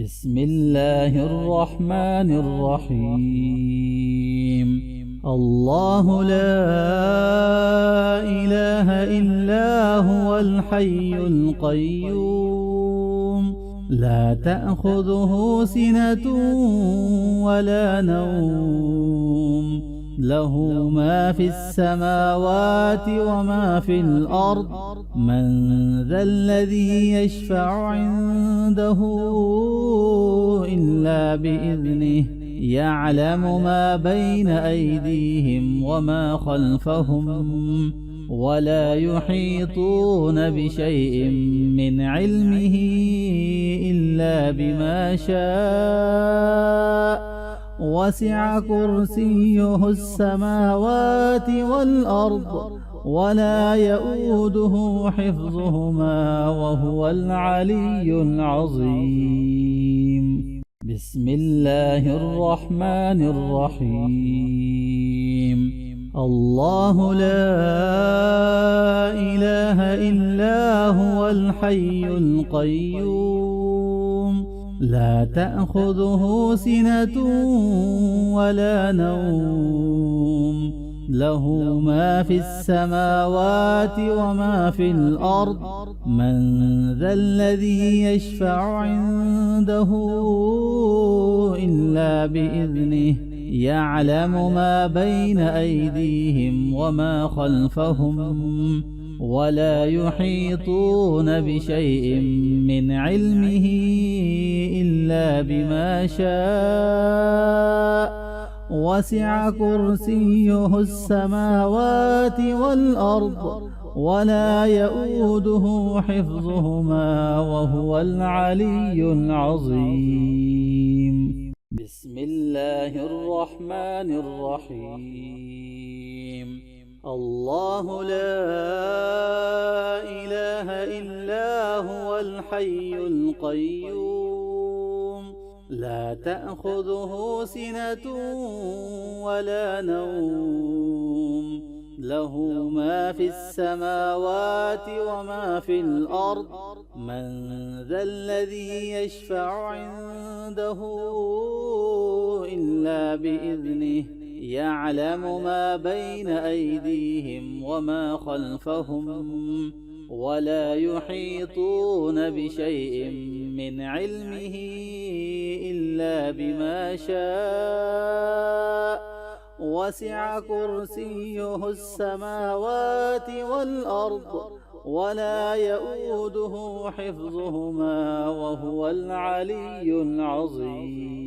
بسم الله الرحمن الرحيم. الله لا إله إلا هو الحي القيوم، لا تأخذه سنة ولا نوم، له ما في السماوات وما في الأرض. من ذا الذي يشفع عنده إلا بإذنه، يعلم ما بين أيديهم وما خلفهم، ولا يحيطون بشيء من علمه إلا بما شاء. وسع كرسيه السماوات والأرض، ولا يؤوده حفظهما، وهو العلي العظيم. بسم الله الرحمن الرحيم. الله لا إله إلا هو الحي القيوم، لا تأخذه سنة ولا نوم، له ما في السماوات وما في الأرض. من ذا الذي يشفع عنده إلا بإذنه، يعلم ما بين أيديهم وما خلفهم، ولا يحيطون بشيء من علمه إلا بما شاء. وسع كرسيه السماوات والأرض، ولا يؤوده حفظهما، وهو العلي العظيم. بسم الله الرحمن الرحيم. الله لا إله إلا هو الحي القيوم، لا تأخذه سنة ولا نوم، له ما في السماوات وما في الأرض. من ذا الذي يشفع عنده إلا بإذنه، يعلم ما بين أيديهم وما خلفهم، ولا يحيطون بشيء من علمه إلا بما شاء. وسع كرسيه السماوات والأرض، ولا يؤوده حفظهما، وهو العلي العظيم.